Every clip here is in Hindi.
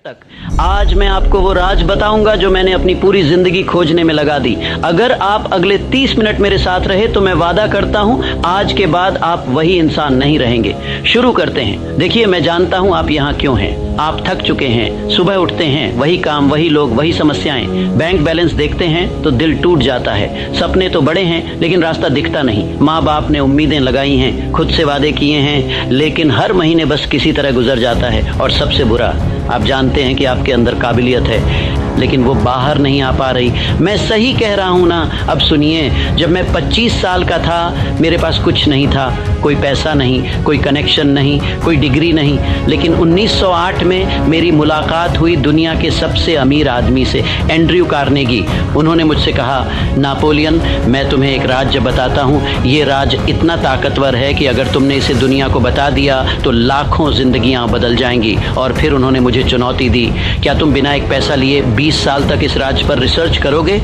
तक आज मैं आपको वो राज बताऊंगा जो मैंने अपनी पूरी जिंदगी खोजने में लगा दी। अगर आप अगले 30 मिनट मेरे साथ रहे तो मैं वादा करता हूं आज के बाद आप वही इंसान नहीं रहेंगे। शुरू करते हैं। देखिए, मैं जानता हूं आप यहां क्यों हैं। आप थक चुके हैं, सुबह उठते हैं, वही काम, वही लोग, वही समस्याएं। बैंक बैलेंस देखते हैं तो दिल टूट जाता है। सपने तो बड़े हैं लेकिन रास्ता दिखता नहीं। माँ बाप ने उम्मीदें लगाई हैं, खुद से वादे किए हैं, लेकिन हर महीने बस किसी तरह गुजर जाता है। और सबसे बुरा, आप जानते हैं कि आपके अंदर काबिलियत है लेकिन वो बाहर नहीं आ पा रही। मैं सही कह रहा हूँ ना? अब सुनिए, जब मैं 25 साल का था मेरे पास कुछ नहीं था, कोई पैसा नहीं, कोई कनेक्शन नहीं, कोई डिग्री नहीं, लेकिन 1908 में मेरी मुलाकात हुई दुनिया के सबसे अमीर आदमी से, एंड्रयू कार्नेगी। उन्होंने मुझसे कहा, नापोलियन, मैं तुम्हें एक राज बताता हूँ। ये राज इतना ताकतवर है कि अगर तुमने इसे दुनिया को बता दिया तो लाखों जिंदगियाँ बदल जाएंगी। और फिर उन्होंने मुझे चुनौती दी, क्या तुम बिना एक पैसा लिए 20 साल तक इस राज पर रिसर्च करोगे?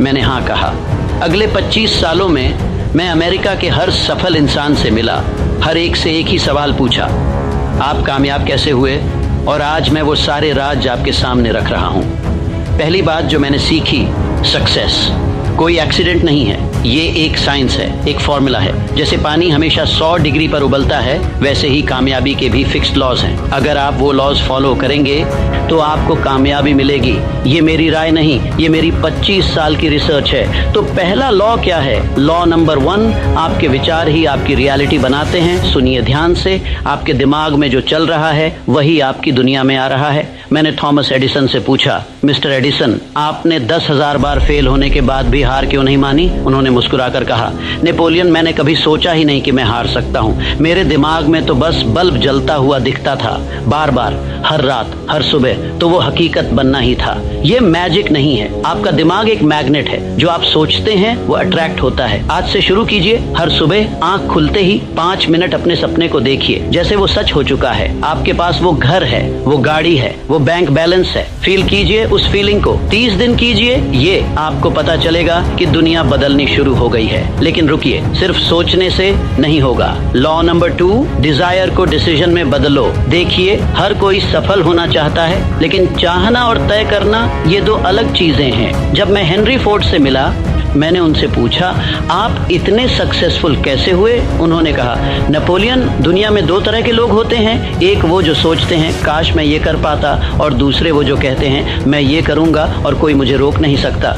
मैंने हाँ कहा। अगले 25 सालों में मैं अमेरिका के हर सफल इंसान से मिला, हर एक से एक ही सवाल पूछा, आप कामयाब कैसे हुए? और आज मैं वो सारे राज आपके सामने रख रहा हूँ। पहली बात जो मैंने सीखी, सक्सेस कोई एक्सीडेंट नहीं है, ये एक साइंस है, एक फॉर्मूला है। जैसे पानी हमेशा 100 डिग्री पर उबलता है, वैसे ही कामयाबी के भी फिक्स्ड लॉज हैं। अगर आप वो लॉज फॉलो करेंगे तो आपको कामयाबी मिलेगी। ये मेरी राय नहीं, ये मेरी 25 साल की रिसर्च है। तो पहला लॉ क्या है? लॉ नंबर 1, आपके विचार ही आपकी रियलिटी बनाते हैं। सुनिए ध्यान से, आपके दिमाग में जो चल रहा है वही आपकी दुनिया में आ रहा है। मैंने थॉमस एडिसन से पूछा, मिस्टर एडिसन, आपने 10,000 बार फेल होने के बाद भी हार क्यों नहीं मानी? उन्होंने मुस्कुराकर कहा, नेपोलियन, मैंने कभी सोचा ही नहीं कि मैं हार सकता हूँ। मेरे दिमाग में तो बस बल्ब जलता हुआ दिखता था, बार बार, हर रात, हर सुबह। तो वो हकीकत बनना ही था। ये मैजिक नहीं है, आपका दिमाग एक मैग्नेट है। जो आप सोचते हैं वो अट्रैक्ट होता है। आज से शुरू कीजिए, हर सुबह आंख खुलते ही 5 मिनट अपने सपने को देखिए जैसे वो सच हो चुका है। आपके पास वो घर है, वो गाड़ी है, वो बैंक बैलेंस है। फील कीजिए उस फीलिंग को, 30 दिन कीजिए, ये आपको पता चलेगा कि दुनिया बदलनी शुरू हो गई है। लेकिन रुकिए, सिर्फ सोचने से नहीं होगा। लॉ नंबर 2, डिजायर को डिसीजन में बदलो। देखिए, हर कोई सफल होना चाहता है लेकिन चाहना और तय करना ये 2 अलग चीजें हैं। जब मैं हेनरी फोर्ड से मिला, मैंने उनसे पूछा, आप इतने सक्सेसफुल कैसे हुए? उन्होंने कहा, नेपोलियन, दुनिया में 2 तरह के लोग होते हैं। एक वो जो सोचते हैं काश मैं ये कर पाता, और दूसरे वो जो कहते हैं मैं ये करूंगा और कोई मुझे रोक नहीं सकता।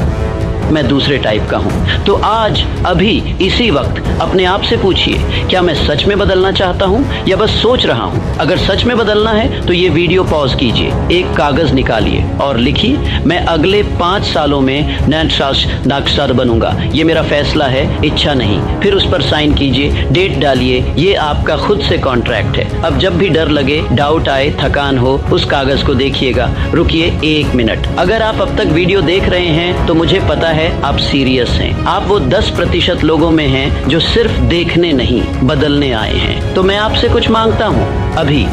मैं दूसरे टाइप का हूँ। तो आज, अभी, इसी वक्त अपने आप से पूछिए, क्या मैं सच में बदलना चाहता हूँ या बस सोच रहा हूँ? अगर सच में बदलना है तो ये वीडियो पॉज कीजिए, एक कागज निकालिए और लिखिए, मैं अगले 5 सालों में नागसार बनूंगा। ये मेरा फैसला है, इच्छा नहीं। फिर उस पर साइन कीजिए, डेट डालिए। ये आपका खुद से कॉन्ट्रैक्ट है। अब जब भी डर लगे, डाउट आए, थकान हो, उस कागज को देखिएगा। रुकिए 1 मिनट। अगर आप अब तक वीडियो देख रहे हैं तो मुझे पता है आप सीरियस हैं। आप वो 10% लोगों में हैं जो सिर्फ देखने नहीं, बदलने आए हैं। तो मैं आपसे कुछ मांगता हूँ, अभी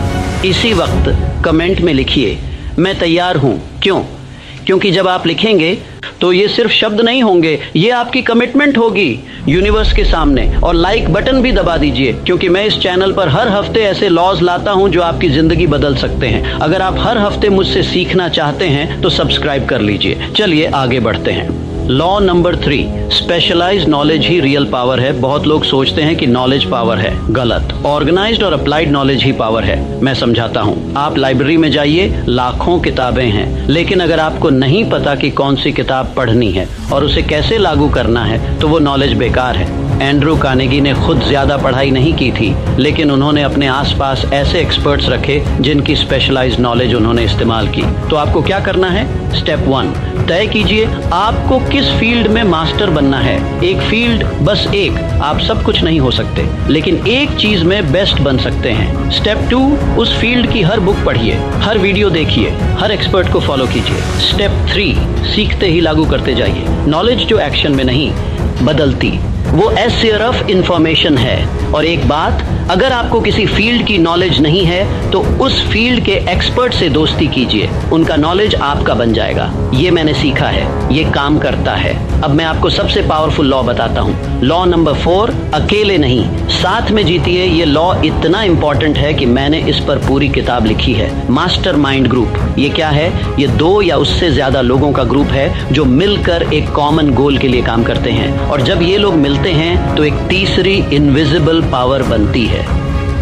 इसी वक्त कमेंट में लिखिए, मैं तैयार हूँ। क्यों? क्योंकि जब आप लिखेंगे तो ये सिर्फ शब्द नहीं होंगे, ये आपकी कमिटमेंट होगी यूनिवर्स के सामने। और लाइक बटन भी दबा दीजिए, क्योंकि मैं इस चैनल पर हर हफ्ते ऐसे लॉज लाता हूं जो आपकी जिंदगी बदल सकते हैं। अगर आप हर हफ्ते मुझसे सीखना चाहते हैं तो सब्सक्राइब कर लीजिए। चलिए आगे बढ़ते हैं। लॉ नंबर 3, स्पेशलाइज्ड नॉलेज ही रियल पावर है। बहुत लोग सोचते हैं कि नॉलेज पावर है, गलत। ऑर्गेनाइज्ड और अप्लाइड नॉलेज ही पावर है। मैं समझाता हूँ। आप लाइब्रेरी में जाइए, लाखों किताबें हैं, लेकिन अगर आपको नहीं पता कि कौन सी किताब पढ़नी है और उसे कैसे लागू करना है तो वो नॉलेज बेकार है। एंड्रयू कार्नेगी ने खुद ज्यादा पढ़ाई नहीं की थी, लेकिन उन्होंने अपने आसपास ऐसे एक्सपर्ट्स रखे जिनकी स्पेशलाइज्ड नॉलेज उन्होंने इस्तेमाल की। तो आपको क्या करना है? स्टेप 1, तय कीजिए आपको किस फील्ड में मास्टर बनना है। एक फील्ड, बस एक। आप सब कुछ नहीं हो सकते, लेकिन एक चीज में बेस्ट बन सकते हैं। स्टेप 2, उस फील्ड की हर बुक पढ़िए, हर वीडियो देखिए, हर एक्सपर्ट को फॉलो कीजिए। स्टेप 3, सीखते ही लागू करते जाइए। नॉलेज जो एक्शन में नहीं, बदलती, वो सिर्फ इंफॉर्मेशन है। और एक बात, अगर आपको किसी फील्ड की नॉलेज नहीं है तो उस फील्ड के एक्सपर्ट से दोस्ती कीजिए, उनका नॉलेज आपका बन जाएगा। ये मैंने सीखा है, ये काम करता है। अब मैं आपको सबसे पावरफुल लॉ बताता हूँ। लॉ नंबर 4, अकेले नहीं साथ में जीतिए। ये लॉ इतना इंपॉर्टेंट है कि मैंने इस पर पूरी किताब लिखी है। मास्टरमाइंड ग्रुप, ये क्या है? ये 2 या उससे ज्यादा लोगों का ग्रुप है जो मिलकर एक कॉमन गोल के लिए काम करते हैं, और जब ये लोग मिलते हैं तो एक तीसरी इनविजिबल पावर बनती है।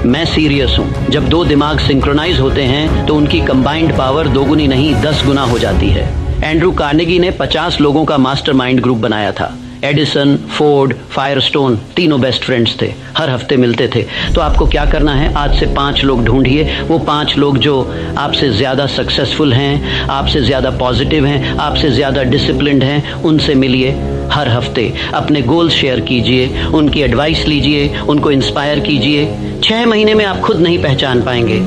मैं सीरियस हूँ। जब 2 दिमाग सिंक्रोनाइज होते हैं तो उनकी कंबाइंड पावर 2 गुनी नहीं 10 गुना हो जाती है। एंड्रू कार्नेगी ने 50 लोगों का मास्टरमाइंड ग्रुप बनाया था। एडिसन, फोर्ड, फायरस्टोन तीनों बेस्ट फ्रेंड्स थे, हर हफ्ते मिलते थे। तो आपको क्या करना है, आज से 5 लोग ढूंढिए, वो 5 लोग जो आपसे ज़्यादा सक्सेसफुल हैं, आपसे ज़्यादा पॉजिटिव हैं, आपसे ज़्यादा डिसिप्लिन्ड हैं, उनसे मिलिए। हर हफ्ते अपने गोल्स शेयर कीजिए, उनकी एडवाइस लीजिए, उनको इंस्पायर कीजिए। 6 महीने में आप खुद नहीं पहचान पाएंगे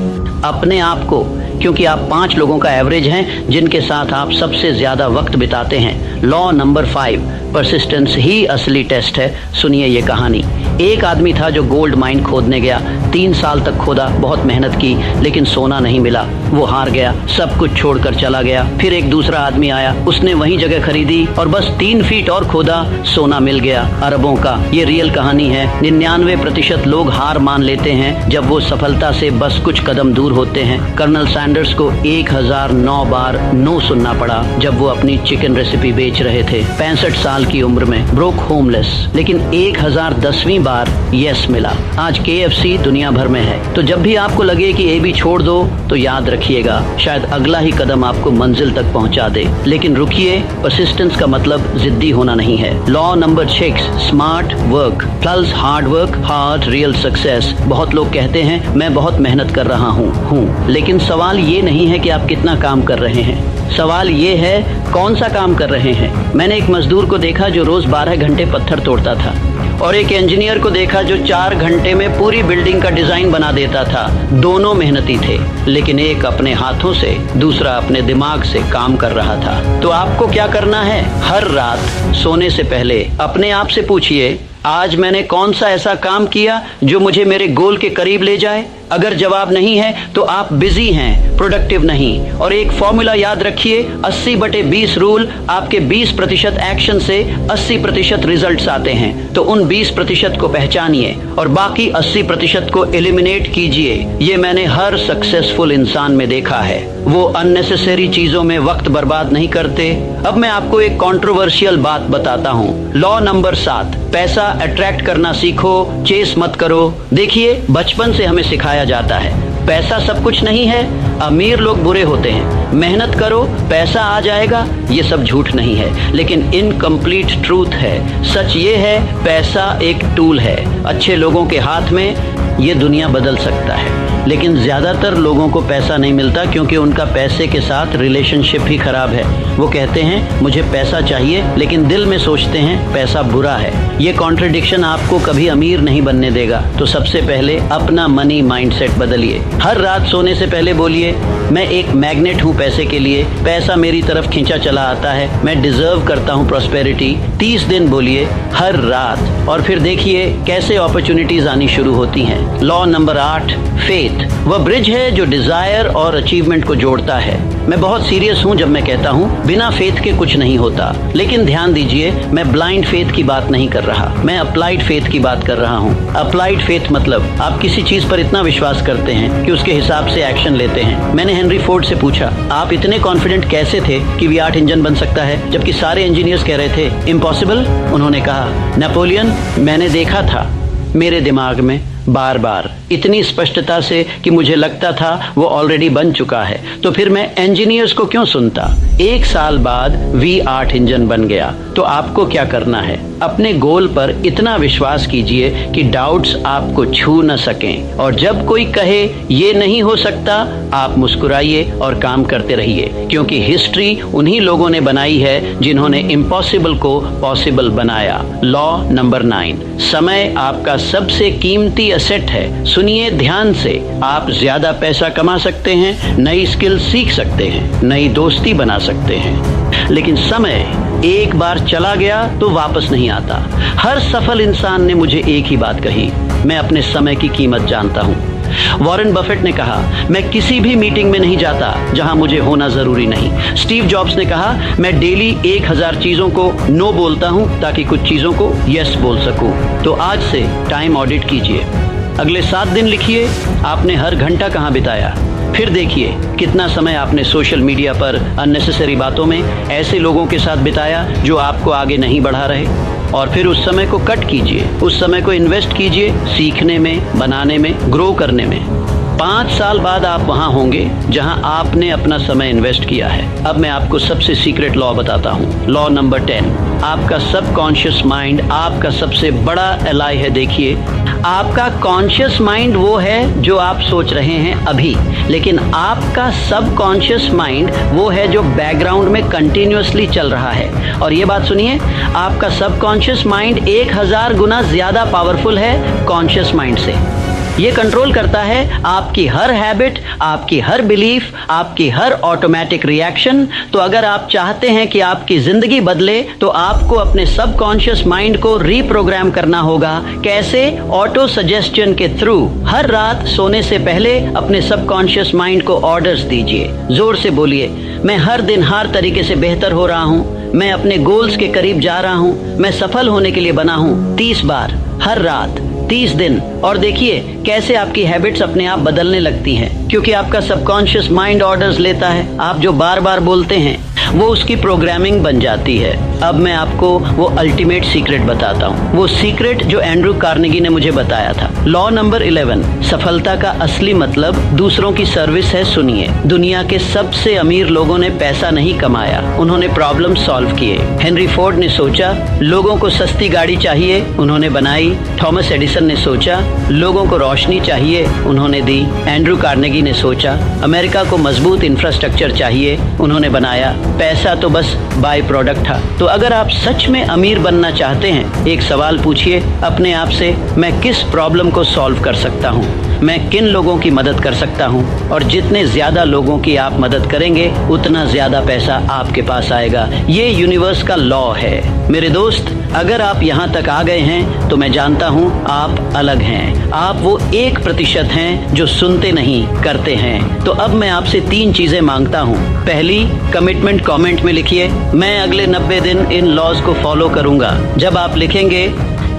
अपने आप को, क्योंकि आप 5 लोगों का एवरेज हैं जिनके साथ आप सबसे ज्यादा वक्त बिताते हैं। लॉ नंबर 5, परसिस्टेंस ही असली टेस्ट है। सुनिए ये कहानी। एक आदमी था जो गोल्ड माइन खोदने गया। 3 साल तक खोदा, बहुत मेहनत की, लेकिन सोना नहीं मिला। वो हार गया, सब कुछ छोड़कर चला गया। फिर एक दूसरा आदमी आया, उसने वही जगह खरीदी और बस 3 फीट और खोदा, सोना मिल गया अरबों का। ये रियल कहानी है। 99% लोग हार मान लेते हैं जब वो सफलता से बस कुछ कदम दूर होते हैं। कर्नल सैंडर्स को 1009 बार नो सुनना पड़ा जब वो अपनी चिकन रेसिपी बेच रहे थे 65 साल की उम्र में, ब्रोक होमलेस, लेकिन 1010वीं बार यस मिला। आज KFC दुनिया भर में है। तो जब भी आपको लगे कि ये भी छोड़ दो तो याद रखिएगा, शायद अगला ही कदम आपको मंजिल तक पहुंचा दे। लेकिन रुकिए, परसिस्टेंस का मतलब जिद्दी होना नहीं है। Law number 6, smart work plus hard work hard real success. बहुत लोग कहते हैं मैं बहुत मेहनत कर रहा हूँ, लेकिन सवाल ये नहीं है कि आप कितना काम कर रहे हैं, सवाल ये है कौन सा काम कर रहे हैं। मैंने एक मजदूर को देखा जो रोज 12 घंटे पत्थर तोड़ता था, और एक इंजीनियर को देखा जो 4 घंटे में पूरी बिल्डिंग का डिजाइन बना देता था। दोनों मेहनती थे, लेकिन एक अपने हाथों से, दूसरा अपने दिमाग से काम कर रहा था। तो आपको क्या करना है? हर रात सोने से पहले अपने आप से पूछिए, आज मैंने कौन सा ऐसा काम किया जो मुझे मेरे गोल के करीब ले जाए। अगर जवाब नहीं है तो आप बिजी हैं, प्रोडक्टिव नहीं। और एक फॉर्मूला याद रखिए, 80/20 रूल। आपके 20% एक्शन से 80% रिजल्ट्स आते हैं। तो उन 20% को पहचानिए और बाकी 80% को एलिमिनेट कीजिए। ये मैंने हर सक्सेसफुल इंसान में देखा है। वो अननेसेसरी चीजों में वक्त बर्बाद नहीं करते। अब मैं आपको एक कंट्रोवर्शियल बात बताता हूँ। लॉ नंबर 7, पैसा अट्रैक्ट करना सीखो, चेस मत करो। देखिए, बचपन से हमें सिखाया जाता है पैसा सब कुछ नहीं है, अमीर लोग बुरे होते हैं, मेहनत करो पैसा आ जाएगा। ये सब झूठ नहीं है, लेकिन इनकम्प्लीट ट्रूथ है। सच ये है, पैसा एक टूल है। अच्छे लोगों के हाथ में ये दुनिया बदल सकता है, लेकिन ज्यादातर लोगों को पैसा नहीं मिलता क्योंकि उनका पैसे के साथ रिलेशनशिप ही खराब है। वो कहते हैं मुझे पैसा चाहिए, लेकिन दिल में सोचते हैं पैसा बुरा है। ये कॉन्ट्रडिक्शन आपको कभी अमीर नहीं बनने देगा। तो सबसे पहले अपना मनी माइंडसेट बदलिए। हर रात सोने से पहले बोलिए, मैं एक मैग्नेट हूँ पैसे के लिए, पैसा मेरी तरफ खींचा चला आता है, मैं डिजर्व करता हूँ प्रॉस्पेरिटी। 30 दिन बोलिए हर रात, और फिर देखिए कैसे अपॉर्चुनिटीज आनी शुरू होती हैं। लॉ नंबर 8, फेथ वह ब्रिज है जो डिजायर और अचीवमेंट को जोड़ता है। मैं बहुत सीरियस हूँ जब मैं कहता हूँ बिना फेथ के कुछ नहीं होता। लेकिन ध्यान दीजिए, मैं ब्लाइंड फेथ की बात नहीं कर रहा, मैं अप्लाइड फेथ की बात कर रहा हूँ। अप्लाइड फेथ मतलब आप किसी चीज पर इतना विश्वास करते हैं कि उसके हिसाब से एक्शन लेते हैं। मैंने हेनरी फोर्ड से पूछा, आप इतने कॉन्फिडेंट कैसे थे कि V8 इंजन बन सकता है, जबकि सारे इंजीनियर्स कह रहे थे इम्पॉसिबल। उन्होंने कहा, नेपोलियन, मैंने देखा था मेरे दिमाग में बार बार इतनी स्पष्टता से कि मुझे लगता था वो ऑलरेडी बन चुका है, तो फिर मैं इंजीनियर्स को क्यों सुनता। 1 साल बाद V8 इंजन बन गया। तो आपको क्या करना है, अपने गोल पर इतना विश्वास कीजिए कि डाउट्स आपको छू न सकें, और जब कोई कहे ये नहीं हो सकता, आप मुस्कुराइए और काम करते रहिए, क्योंकि हिस्ट्री उन्हीं लोगों ने बनाई है जिन्होंने इम्पॉसिबल को पॉसिबल बनाया। लॉ नंबर 9, समय आपका सबसे कीमती एसेट है। सुनिए ध्यान से, आप ज्यादा पैसा कमा सकते हैं, नई स्किल सीख सकते हैं, नई दोस्ती बना सकते हैं, लेकिन समय एक बार चला गया तो वापस नहीं आता। हर सफल इंसान ने मुझे एक ही बात कही, मैं अपने समय की कीमत जानता हूँ। वॉरेन बफेट ने कहा, मैं किसी भी मीटिंग में नहीं जाता जहां मुझे होना जरूरी नहीं। स्टीव जॉब्स ने कहा, मैं डेली 1000 चीजों को नो बोलता हूं ताकि कुछ चीजों को यस बोल सकूं। तो आज से टाइम ऑडिट कीजिए। अगले 7 दिन लिखिए आपने हर घंटा कहां बिताया। फिर देखिए कितना समय आपने सोशल मीडिया पर अननेसेसरी बातों में ऐसे लोगों के साथ बिताया जो आपको आगे नहीं बढ़ा रहे, और फिर उस समय को कट कीजिए। उस समय को इन्वेस्ट कीजिए सीखने में, बनाने में, ग्रो करने में। 5 साल बाद आप वहां होंगे जहां आपने अपना समय इन्वेस्ट किया है। अब मैं आपको सबसे सीक्रेट लॉ बताता हूं। Law number 10। आपका सबकॉन्शियस माइंड आपका सबसे बड़ा एलाई है। देखिए, आपका कॉन्शियस माइंड वो है जो आप सोच रहे हैं अभी, लेकिन आपका सबकॉन्शियस माइंड वो है जो बैकग्राउंड में कंटिन्यूअसली चल रहा है। और ये बात सुनिए, आपका सबकॉन्शियस माइंड 1000 गुना ज्यादा पावरफुल है कॉन्शियस माइंड से। ये कंट्रोल करता है आपकी हर हैबिट, आपकी हर बिलीफ, आपकी हर ऑटोमेटिक रिएक्शन। तो अगर आप चाहते हैं कि आपकी जिंदगी बदले तो आपको अपने सबकॉन्शियस माइंड को रीप्रोग्राम करना होगा। कैसे? ऑटो सजेस्शन के थ्रू। हर रात सोने से पहले अपने सबकॉन्शियस माइंड को ऑर्डर्स दीजिए। जोर से बोलिए, मैं हर दिन हर तरीके से बेहतर हो रहा हूँ, मैं अपने गोल्स के करीब जा रहा हूँ, मैं सफल होने के लिए बना हूँ। 30 बार हर रात, 30 दिन। और देखिए कैसे आपकी हैबिट्स अपने आप बदलने लगती हैं, क्योंकि आपका सबकॉन्शियस माइंड ऑर्डर्स लेता है। आप जो बार बार बोलते हैं वो उसकी प्रोग्रामिंग बन जाती है। अब मैं आपको वो अल्टीमेट सीक्रेट बताता हूँ, वो सीक्रेट जो एंड्रू कार्नेगी ने मुझे बताया था। Law number 11। सफलता का असली मतलब दूसरों की सर्विस है। सुनिए, दुनिया के सबसे अमीर लोगों ने पैसा नहीं कमाया, उन्होंने प्रॉब्लम सॉल्व किए। हेनरी फोर्ड ने सोचा लोगों को सस्ती गाड़ी चाहिए, उन्होंने बनाई। थॉमस एडिसन ने सोचा लोगों को रोशनी चाहिए, उन्होंने दी। एंड्रू कार्नेगी ने सोचा अमेरिका को मजबूत इंफ्रास्ट्रक्चर चाहिए, उन्होंने बनाया। पैसा तो बस बाय प्रोडक्ट था। तो अगर आप सच में अमीर बनना चाहते हैं, एक सवाल पूछिए अपने आप से, मैं किस प्रॉब्लम को सॉल्व कर सकता हूँ, मैं किन लोगों की मदद कर सकता हूँ। और जितने ज्यादा लोगों की आप मदद करेंगे उतना ज्यादा पैसा आपके पास आएगा। ये यूनिवर्स का लॉ है। मेरे दोस्त, अगर आप यहाँ तक आ गए हैं तो मैं जानता हूँ आप अलग हैं। आप वो 1% हैं जो सुनते नहीं, करते हैं। तो अब मैं आपसे 3 चीजें मांगता हूँ। पहली, कमिटमेंट कमेंट में लिखिए, मैं अगले 90 दिन इन लॉज को फॉलो करूंगा। जब आप लिखेंगे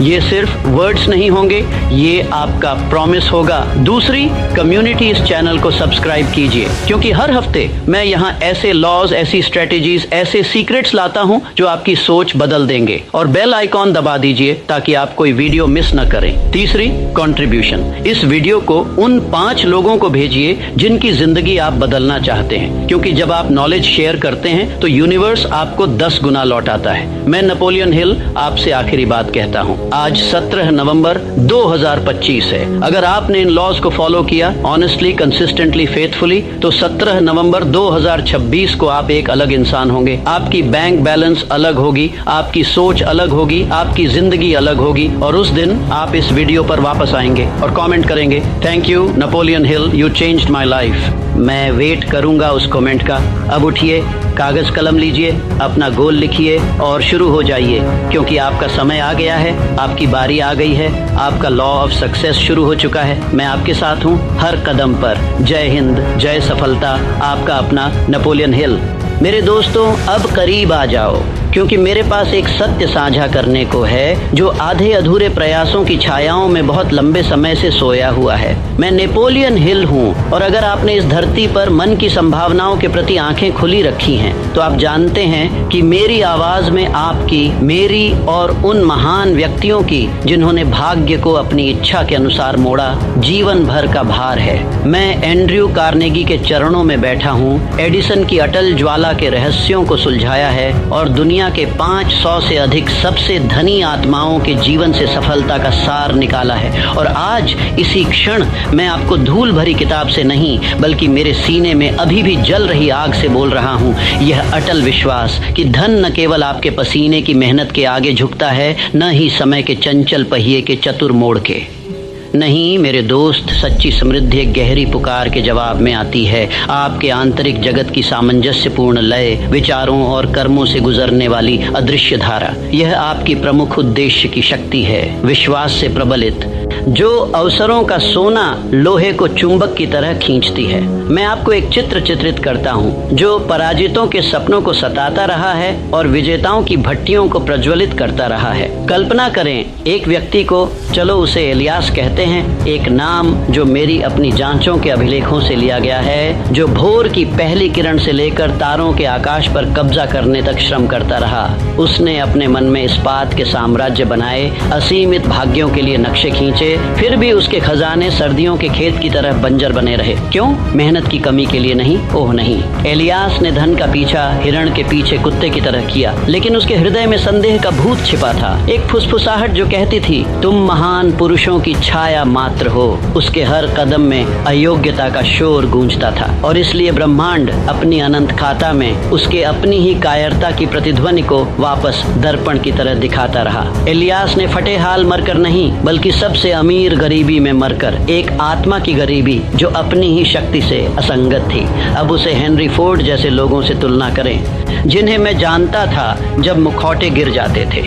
ये सिर्फ वर्ड्स नहीं होंगे, ये आपका प्रॉमिस होगा। दूसरी, कम्युनिटी इस चैनल को सब्सक्राइब कीजिए, क्योंकि हर हफ्ते मैं यहाँ ऐसे लॉज, ऐसी स्ट्रेटेजीज, ऐसे सीक्रेट्स लाता हूँ जो आपकी सोच बदल देंगे। और बेल आइकॉन दबा दीजिए ताकि आप कोई वीडियो मिस न करें। तीसरी, कंट्रीब्यूशन। इस वीडियो को उन 5 लोगों को भेजिए जिनकी जिंदगी आप बदलना चाहते हैं, क्योंकि जब आप नॉलेज शेयर करते हैं तो यूनिवर्स आपको 10 गुना लौटाता है। मैं नेपोलियन हिल आपसे आखिरी बात कहता हूँ। आज 17 नवंबर 2025 है। अगर आपने इन लॉज को फॉलो किया ऑनेस्टली, कंसिस्टेंटली, फेथफुली, तो 17 नवंबर 2026 को आप एक अलग इंसान होंगे। आपकी बैंक बैलेंस अलग होगी, आपकी सोच अलग होगी, आपकी जिंदगी अलग होगी। और उस दिन आप इस वीडियो पर वापस आएंगे और कमेंट करेंगे, thank you Napoleon Hill, you changed my life. मैं वेट करूंगा उस कमेंट का। अब उठिए, कागज कलम लीजिए, अपना गोल लिखिए और शुरू हो जाइए, क्योंकि आपका समय आ गया है, आपकी बारी आ गई है, आपका लॉ ऑफ सक्सेस शुरू हो चुका है। मैं आपके साथ हूँ हर कदम पर। जय हिंद, जय सफलता। आपका अपना नेपोलियन हिल। मेरे दोस्तों, अब करीब आ जाओ, क्योंकि मेरे पास एक सत्य साझा करने को है जो आधे अधूरे प्रयासों की छायाओं में बहुत लंबे समय से सोया हुआ है। मैं नेपोलियन हिल हूँ, और अगर आपने इस धरती पर मन की संभावनाओं के प्रति आंखें खुली रखी हैं तो आप जानते हैं कि मेरी आवाज में आपकी, मेरी और उन महान व्यक्तियों की जिन्होंने भाग्य को अपनी इच्छा के अनुसार मोड़ा, जीवन भर का भार है। मैं एंड्रयू कार्नेगी के चरणों में बैठा हूँ। एडिसन की अटल ज्वाला के रहस्यों को सुलझाया है और दुनिया के 500 से अधिक सबसे धनी आत्माओं के जीवन से सफलता का सार निकाला है। और आज इसी क्षण मैं आपको धूल भरी किताब से नहीं, बल्कि मेरे सीने में अभी भी जल रही आग से बोल रहा हूँ। यह अटल विश्वास कि धन न केवल आपके पसीने की मेहनत के आगे झुकता है, न ही समय के चंचल पहिए के चतुर मोड़ के। नहीं मेरे दोस्त, सच्ची समृद्धि एक गहरी पुकार के जवाब में आती है। आपके आंतरिक जगत की सामंजस्यपूर्ण लय, विचारों और कर्मों से गुजरने वाली अदृश्य धारा, यह आपकी प्रमुख उद्देश्य की शक्ति है। विश्वास से प्रबलित, जो अवसरों का सोना लोहे को चुंबक की तरह खींचती है। मैं आपको एक चित्र चित्रित करता हूँ जो पराजितों के सपनों को सताता रहा है और विजेताओं की भट्टियों को प्रज्वलित करता रहा है। कल्पना करें एक व्यक्ति को, चलो उसे एलियास कहते हैं, एक नाम जो मेरी अपनी जांचों के अभिलेखों से लिया गया है, जो भोर की पहली किरण से लेकर तारों के आकाश पर कब्जा करने तक श्रम करता रहा। उसने अपने मन में इस्पात के साम्राज्य बनाए, असीमित भाग्यों के लिए नक्शे खींचे, फिर भी उसके खजाने सर्दियों के खेत की तरह बंजर बने रहे। क्यों? मेहनत की कमी के लिए नहीं, ओह नहीं। एलियास ने धन का पीछा हिरण के पीछे कुत्ते की तरह किया, लेकिन उसके हृदय में संदेह का भूत छिपा था, एक फुसफुसाहट जो कहती थी तुम महान पुरुषों की छाया मात्र हो। उसके हर कदम में अयोग्यता का शोर गूंजता था और इसलिए ब्रह्मांड अपनी अनंत खाता में उसके अपनी ही कायरता की प्रतिध्वनि को वापस दर्पण की तरह दिखाता रहा। एलियास ने फटे हाल मरकर नहीं, बल्कि सबसे अमीर गरीबी में मरकर, एक आत्मा की गरीबी जो अपनी ही शक्ति से असंगत थी। अब उसे हेनरी फोर्ड जैसे लोगों से तुलना करें जिन्हें मैं जानता था जब मुखौटे गिर जाते थे।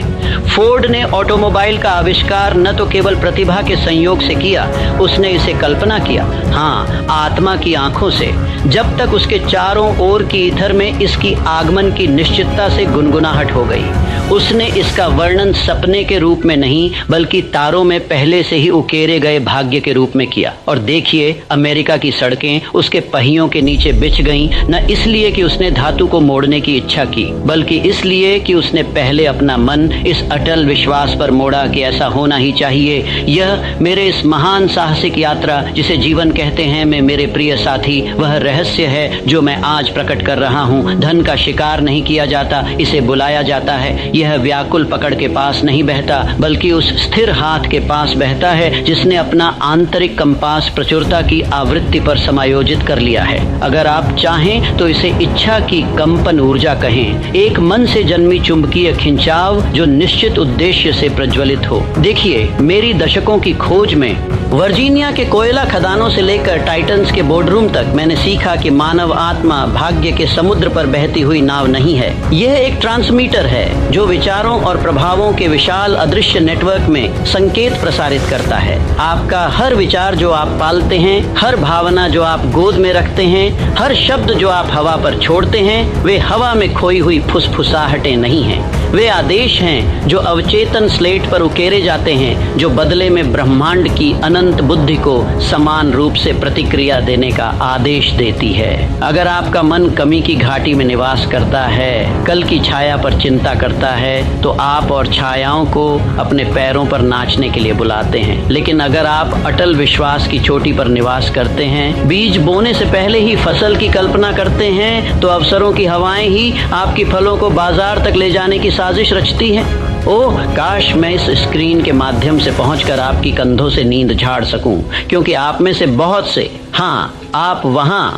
फोर्ड ने ऑटोमोबाइल का आविष्कार न तो केवल प्रतिभा के संयोग से किया, उसने इसे कल्पना किया, हाँ, आत्मा की आंखों से। जब तक उसके चारों ओर की ईथर में इसकी आगमन की निश्चितता से गुनगुनाहट हो गई। उसने इसका वर्णन सपने के रूप में नहीं, बल्कि तारों में पहले से ही उकेरे गए भाग्य के रूप में किया। और देखिए, अमेरिका की सड़कें उसके पहियों के नीचे बिछ गईं, न इसलिए कि उसने धातु को मोड़ने की इच्छा की, बल्कि इसलिए कि उसने पहले अपना मन इस अटल विश्वास पर मोड़ा कि ऐसा होना ही चाहिए। यह मेरे इस महान साहसिक यात्रा जिसे जीवन कहते हैं में मेरे प्रिय साथी, वह रहस्य है जो मैं आज प्रकट कर रहा हूँ। धन का शिकार नहीं किया जाता, इसे बुलाया जाता है। यह व्याकुल पकड़ के पास नहीं बहता, बल्कि उस स्थिर हाथ के पास बहता है जिसने अपना आंतरिक कंपास प्रचुरता की आवृत्ति पर समायोजित कर लिया है। अगर आप चाहें तो इसे इच्छा की कंपन ऊर्जा कहें, एक मन से जन्मी चुंबकीय खिंचाव जो निश्चित उद्देश्य से प्रज्वलित हो। देखिए, मेरी दशकों की खोज में वर्जीनिया के कोयला खदानों से लेकर टाइटन्स के बोर्डरूम तक मैंने सीखा कि मानव आत्मा भाग्य के समुद्र पर बहती हुई नाव नहीं है। यह एक ट्रांसमीटर है जो विचारों और प्रभावों के विशाल अदृश्य नेटवर्क में संकेत प्रसारित करता है। आपका हर विचार जो आप पालते हैं, हर भावना जो आप गोद में रखते हैं, हर शब्द जो आप हवा पर छोड़ते हैं, वे हवा में खोई हुई फुसफुसाहटें नहीं हैं। वे आदेश हैं जो अवचेतन स्लेट पर उकेरे जाते हैं, जो बदले में ब्रह्मांड की अनंत बुद्धि को समान रूप से प्रतिक्रिया देने का आदेश देती है। अगर आपका मन कमी की घाटी में निवास करता है, कल की छाया पर चिंता करता है, तो आप और छायाओं को अपने पैरों पर नाचने के लिए बुलाते हैं। लेकिन अगर आप अटल विश्वास की चोटी पर निवास करते हैं, बीज बोने से पहले ही फसल की कल्पना करते हैं, तो अवसरों की हवाएं ही आपकी फलों को बाजार तक ले जाने की साजिश रचती है। ओह, काश मैं इस स्क्रीन के माध्यम से पहुंचकर आपकी कंधों से नींद झाड़ सकूं, क्योंकि आप में से बहुत से, हाँ, आप वहां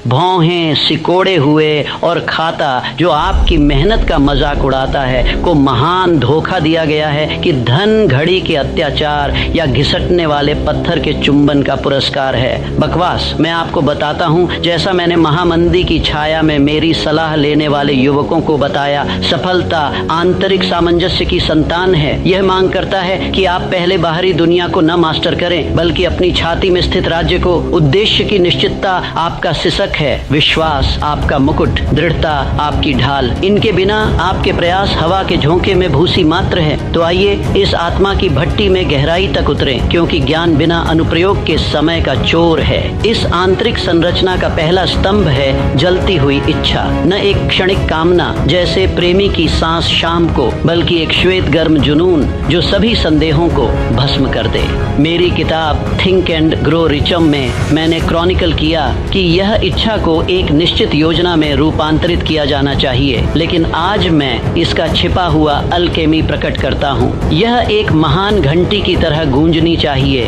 भौहें सिकोड़े हुए और खाता जो आपकी मेहनत का मजाक उड़ाता है को महान धोखा दिया गया है कि धन घड़ी के अत्याचार या घिसटने वाले पत्थर के चुंबन का पुरस्कार है। बकवास। मैं आपको बताता हूँ, जैसा मैंने महामंदी की छाया में मेरी सलाह लेने वाले युवकों को बताया, सफलता आंतरिक सामंजस्य की संतान है। यह मांग करता है कि आप पहले बाहरी दुनिया को न मास्टर करें, बल्कि अपनी छाती में स्थित राज्य को। उद्देश्य की निश्चितता आपका सिसक है, विश्वास आपका मुकुट, दृढ़ता आपकी ढाल। इनके बिना आपके प्रयास हवा के झोंके में भूसी मात्र है। तो आइए इस आत्मा की भट्टी में गहराई तक उतरें, क्योंकि ज्ञान बिना अनुप्रयोग के समय का चोर है। इस आंतरिक संरचना का पहला स्तंभ है जलती हुई इच्छा, न एक क्षणिक कामना जैसे प्रेमी की सांस शाम को, बल्कि एक श्वेत गर्म जुनून जो सभी संदेहों को भस्म कर दे। मेरी किताब थिंक एंड ग्रो रिचम में मैंने क्रॉनिकल किया कि यह इच्छा को एक निश्चित योजना में रूपांतरित किया जाना चाहिए, लेकिन आज मैं इसका छिपा हुआ अल्केमी प्रकट करता हूँ। यह एक महान घंटी की तरह गूंजनी चाहिए,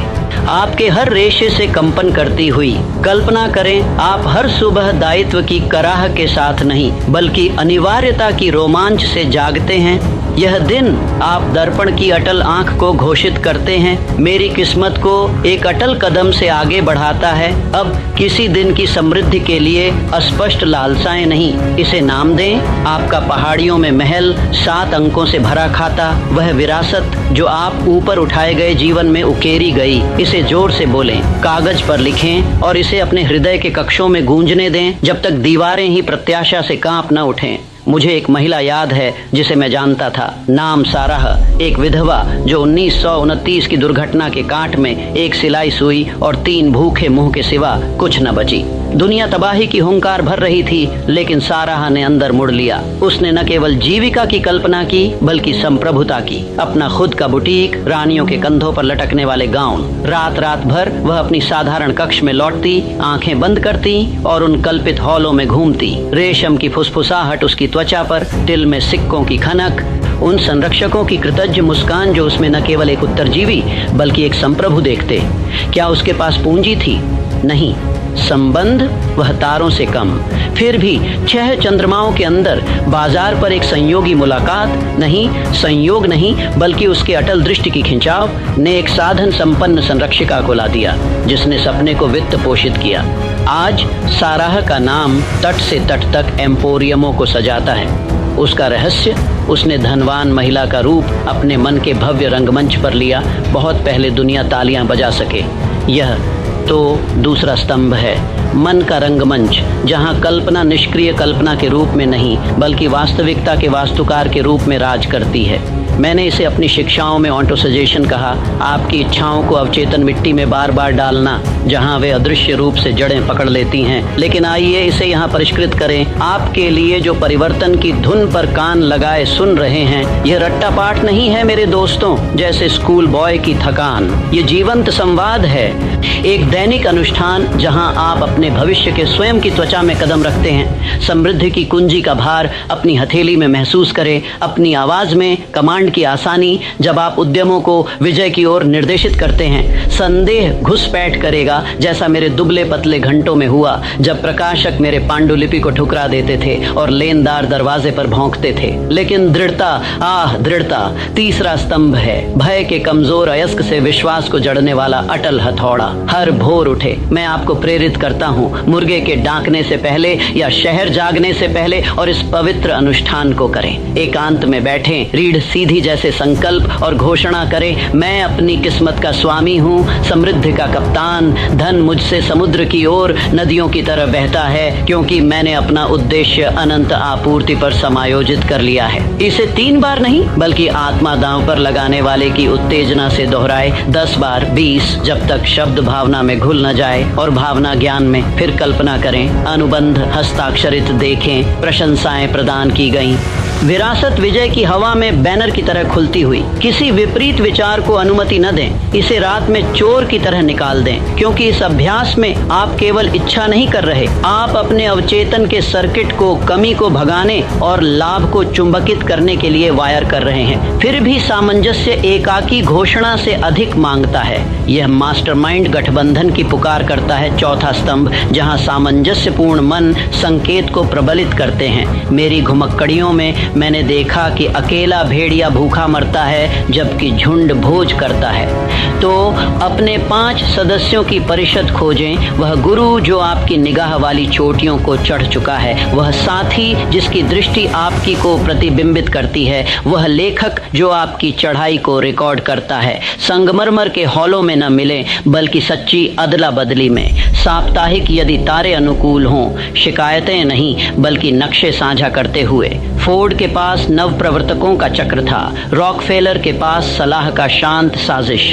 आपके हर रेशे से कंपन करती हुई। कल्पना करें, आप हर सुबह दायित्व की कराह के साथ नहीं, बल्कि अनिवार्यता की रोमांच से जागते हैं। यह दिन आप दर्पण की अटल आंख को घोषित करते हैं, मेरी किस्मत को एक अटल कदम से आगे बढ़ाता है। अब किसी दिन की समृद्धि के लिए अस्पष्ट लालसाएं नहीं, इसे नाम दें आपका पहाड़ियों में महल 7 अंकों से भरा खाता, वह विरासत जो आप ऊपर उठाए गए जीवन में उकेरी गई। इसे जोर से बोलें, कागज पर लिखें और इसे अपने हृदय के कक्षों में गूंजने दें जब तक दीवारें ही प्रत्याशा से कांप न उठें। मुझे एक महिला याद है जिसे मैं जानता था, नाम साराह, एक विधवा जो 1929 की दुर्घटना के कांट में एक सिलाई सुई और 3 भूखे मुंह के सिवा कुछ न बची। दुनिया तबाही की हुंकार भर रही थी, लेकिन साराह ने अंदर मुड़ लिया। उसने न केवल जीविका की कल्पना की बल्कि संप्रभुता की। अपना खुद का बुटीक, रानियों के कंधों पर लटकने वाले गाउन। रात रात भर वह अपनी साधारण कक्ष में लौटती, आंखें बंद करती और उन कल्पित हॉलों में घूमती। रेशम की फुसफुसाहट उसकी त्वचा पर, तिल में सिक्कों की खनक, उन संरक्षकों की कृतज्ञ मुस्कान जो उसमें न केवल एक उत्तरजीवी बल्कि एक संप्रभु देखते। क्या उसके पास पूंजी थी? नहीं। संबंध? वह तारों से कम। फिर भी 6 चंद्रमाओं के अंदर बाजार पर एक संयोगी मुलाकात नहीं, संयोग नहीं बल्कि उसके अटल दृष्टि की खिंचाव ने एक साधन संपन्न संरक्षिका को ला दिया, जिसने सपने को वित्त पोषित किया। आज साराह का नाम तट से तट तक एम्पोरियमों को सजाता है। उसका रहस्य, उसने धनवान महिला का रूप अपने मन के भव्य रंगमंच पर लिया, बहुत पहले दुनिया तालियां बजा सके। यह तो दूसरा स्तंभ है, मन का रंगमंच, जहां कल्पना निष्क्रिय कल्पना के रूप में नहीं बल्कि वास्तविकता के वास्तुकार के रूप में राज करती है। मैंने इसे अपनी शिक्षाओं में ऑन्टोसजेशन कहा, आपकी इच्छाओं को अवचेतन मिट्टी में बार बार डालना जहां वे अदृश्य रूप से जड़ें पकड़ लेती हैं। लेकिन आइए इसे यहाँ परिष्कृत करें। आपके लिए जो परिवर्तन की धुन पर कान लगाए सुन रहे हैं, यह रट्टा पाठ नहीं है मेरे दोस्तों, जैसे स्कूल बॉय की थकान। ये जीवंत संवाद है, एक दैनिक अनुष्ठान जहां आप अपने भविष्य के स्वयं की त्वचा में कदम रखते हैं। समृद्धि की कुंजी का भार अपनी हथेली में महसूस करें, अपनी आवाज में कमांड की आसानी जब आप उद्यमों को विजय की ओर निर्देशित करते हैं। संदेह घुसपैठ करेगा जैसा मेरे दुबले पतले घंटों में हुआ जब प्रकाशक मेरे पांडुलिपि को ठुकरा देते थे और लेनदार दरवाजे पर भौंकते थे। लेकिन दृढ़ता, दृढ़ता तीसरा स्तंभ है, भय के कमजोर अयस्क से विश्वास को जड़ने वाला अटल हथौड़ा। हर भोर उठे मैं आपको प्रेरित करता हूँ, मुर्गे के डांकने से पहले या शहर जागने से पहले, और इस पवित्र अनुष्ठान को करें। एकांत में बैठें, रीढ़ सीधी जैसे संकल्प और घोषणा करें, मैं अपनी किस्मत का स्वामी हूँ, समृद्धि का कप्तान। धन मुझसे समुद्र की ओर नदियों की तरह बहता है, क्योंकि मैंने अपना उद्देश्य अनंत आपूर्ति पर समायोजित कर लिया है। इसे 3 बार नहीं बल्कि आत्मा दांव पर लगाने वाले की उत्तेजना से दोहराए 10 बार, 20, जब तक शब्द भावना में घुल न जाए और भावना ज्ञान में। फिर कल्पना करें, अनुबंध हस्ताक्षरित देखें, प्रशंसाएं प्रदान की गईं। विरासत विजय की हवा में बैनर की तरह खुलती हुई। किसी विपरीत विचार को अनुमति न दें, इसे रात में चोर की तरह निकाल दें, क्योंकि इस अभ्यास में आप केवल इच्छा नहीं कर रहे, आप अपने अवचेतन के सर्किट को, कमी को भगाने और लाभ को चुंबकित करने के लिए वायर कर रहे हैं। फिर भी सामंजस्य एकाकी घोषणा से अधिक मांगता है। यह मास्टरमाइंड गठबंधन की पुकार करता है, चौथा स्तंभ, जहां सामंजस्यपूर्ण मन संकेत को प्रबलित करते हैं। मेरी घुमक्कड़ियों में मैंने देखा कि अकेला भेड़िया भूखा मरता है जबकि झुंड भोज करता है। तो अपने 5 सदस्यों की परिषद खोजें, वह गुरु जो आपकी निगाह वाली चोटियों को चढ़ चुका है, वह साथी जिसकी दृष्टि आपकी को प्रतिबिंबित करती है, वह लेखक जो आपकी चढ़ाई को रिकॉर्ड करता है। संगमरमर के हॉलों में न मिले बल्कि सच्ची अदला बदली में। साप्ताहिक यदि तारे अनुकूल हों, शिकायतें नहीं बल्कि नक्शे साझा करते हुए। फोर्ड के पास नव प्रवर्तकों का चक्र था, रॉकफेलर के पास सलाह का शांत साजिश।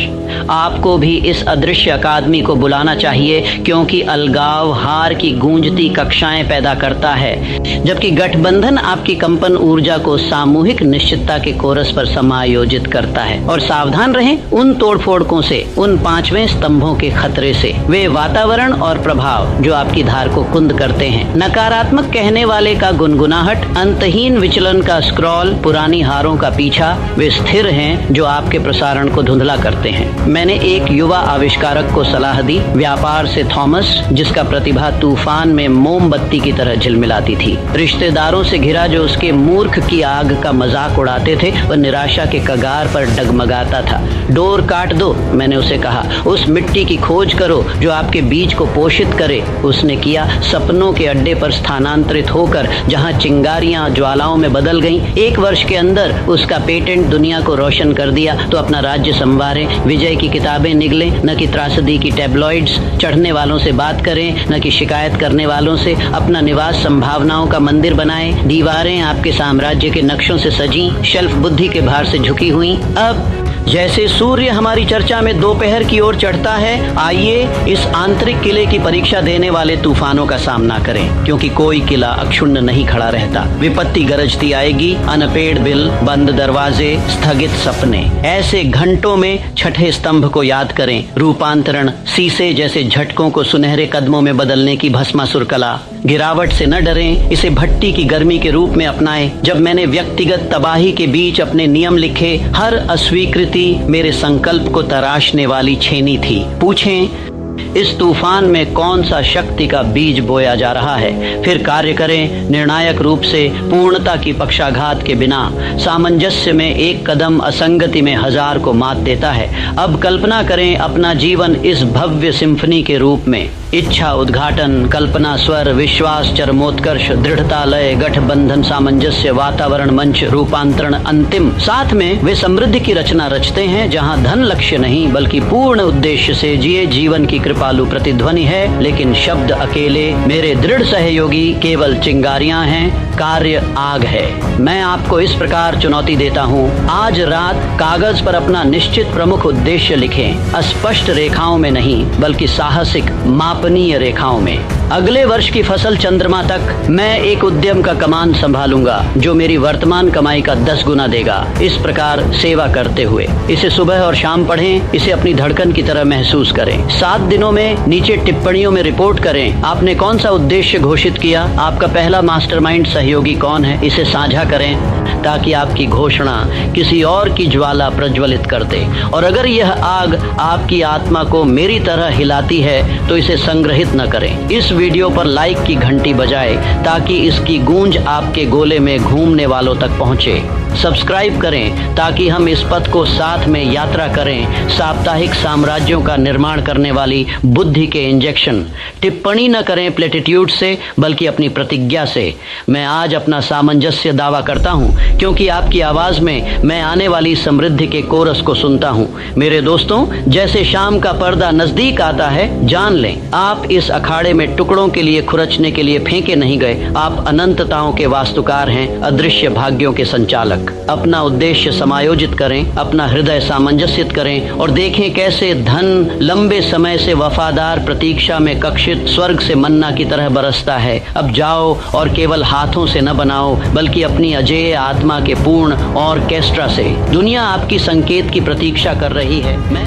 आपको भी इस अदृश्य अकादमी को बुलाना चाहिए, क्योंकि अलगाव हार की गूंजती कक्षाएं पैदा करता है, जबकि गठबंधन आपकी कंपन ऊर्जा को सामूहिक निश्चितता के कोरस पर समायोजित करता है। और सावधान रहें उन तोड़फोड़कों से, उन 5वें स्तंभों के खतरे से। वे वातावरण और प्रभाव जो आपकी धार को कुंद करते हैं। नकारात्मक कहने वाले का गुनगुनाहट, अंतहीन विहीन विचलन का स्क्रॉल, पुरानी हारों का पीछा, वे स्थिर हैं जो आपके प्रसारण को धुंधला करते हैं। मैंने एक युवा आविष्कारक को सलाह दी, व्यापार से थॉमस, जिसका प्रतिभा तूफान में मोमबत्ती की तरह झिलमिलाती थी। रिश्तेदारों से घिरा जो उसके मूर्ख की आग का मजाक उड़ाते थे, वह निराशा के कगार पर डगमगाता था। डोर काट दो, मैंने उसे कहा, उस मिट्टी की खोज करो जो आपके बीज को पोषित करे। उसने किया। सपनों के अड्डे पर स्थानांतरित होकर जहां चिंगारियां ज्वालाओं में बदल गईं, 1 वर्ष के अंदर उसका पेटेंट दुनिया को रोशन कर दिया। तो अपना राज्य संवारें, विजय की किताबें निगलें, न कि त्रासदी की टैबलॉइड्स, चढ़ने वालों से बात करें न कि शिकायत करने वालों से, अपना निवास संभावनाओं का मंदिर बनाएं, दीवारें आपके साम्राज्य के नक्शों से सजी, शेल्फ बुद्धि के भार से झुकी हुई। अब जैसे सूर्य हमारी चर्चा में दोपहर की ओर चढ़ता है, आइए इस आंतरिक किले की परीक्षा देने वाले तूफानों का सामना करें, क्योंकि कोई किला अक्षुण्ण नहीं खड़ा रहता। विपत्ति गरजती आएगी, अनपेड़ बिल, बंद दरवाजे, स्थगित सपने। ऐसे घंटों में छठे स्तंभ को याद करें। रूपांतरण, शीशे जैसे झटकों को सुनहरे कदमों में बदलने की भस्मासुर कला। गिरावट से न डरें, इसे भट्टी की गर्मी के रूप में अपनाएं। जब मैंने व्यक्तिगत तबाही के बीच अपने नियम लिखे, हर अस्वीकृति मेरे संकल्प को तराशने वाली छेनी थी। पूछें, इस तूफान में कौन सा शक्ति का बीज बोया जा रहा है? फिर कार्य करें निर्णायक रूप से, पूर्णता की पक्षाघात के बिना। सामंजस्य में एक कदम असंगति में 1000 को मात देता है। अब कल्पना करें अपना जीवन इस भव्य सिम्फनी के रूप में। इच्छा उद्घाटन, कल्पना स्वर, विश्वास चरमोत्कर्ष, दृढ़ता लय, गठबंधन, सामंजस्य, वातावरण, मंच, रूपांतरण, अंतिम। साथ में वे समृद्धि की रचना रचते हैं जहां धन लक्ष्य नहीं बल्कि पूर्ण उद्देश्य से जिए जीवन की कृपालु प्रतिध्वनि है। लेकिन शब्द अकेले, मेरे दृढ़ सहयोगी केवल चिंगारियां हैं, कार्य आग है। मैं आपको इस प्रकार चुनौती देता हूँ, आज रात कागज पर अपना निश्चित प्रमुख उद्देश्य लिखें, अस्पष्ट रेखाओं में नहीं बल्कि साहसिक मापनीय रेखाओं में। अगले वर्ष की फसल चंद्रमा तक मैं एक उद्यम का कमान संभालूंगा जो मेरी वर्तमान कमाई का 10 गुना देगा। इस प्रकार सेवा करते हुए इसे सुबह और शाम पढ़ें, इसे अपनी धड़कन की तरह महसूस करें। 7 दिनों में नीचे टिप्पणियों में रिपोर्ट करें आपने कौन सा उद्देश्य घोषित किया, आपका पहला मास्टरमाइंड सहयोगी कौन है, इसे साझा करें ताकि आपकी घोषणा किसी और की ज्वाला प्रज्वलित कर दे। और अगर यह आग आपकी आत्मा को मेरी तरह हिलाती है तो इसे संग्रहित न करें। इस वीडियो पर लाइक की घंटी बजाएं ताकि इसकी गूंज आपके गोले में घूमने वालों तक पहुंचे। सब्सक्राइब करें ताकि हम इस पथ को साथ में यात्रा करें। साप्ताहिक साम्राज्यों का निर्माण करने वाली बुद्धि के इंजेक्शन। टिप्पणी न करें प्लेटिट्यूड से बल्कि अपनी प्रतिज्ञा से। मैं आज अपना सामंजस्य दावा करता हूं क्योंकि आपकी आवाज में मैं आने वाली समृद्धि के कोरस को सुनता हूं। मेरे दोस्तों, जैसे शाम का पर्दा नजदीक आता है, जान लें आप इस अखाड़े में टुकड़ों के लिए खुरचने के लिए फेंके नहीं गए। आप अनंतताओं के वास्तुकार हैं, अदृश्य भाग्यों के संचालक। अपना उद्देश्य समायोजित करें, अपना हृदय सामंजस्यित करें और देखें कैसे धन लंबे समय से वफादार प्रतीक्षा में कक्षित स्वर्ग से मन्ना की तरह बरसता है। अब जाओ और केवल हाथों से न बनाओ बल्कि अपनी अजेय आत्मा के पूर्ण ऑर्केस्ट्रा से। दुनिया आपकी संकेत की प्रतीक्षा कर रही है। मैं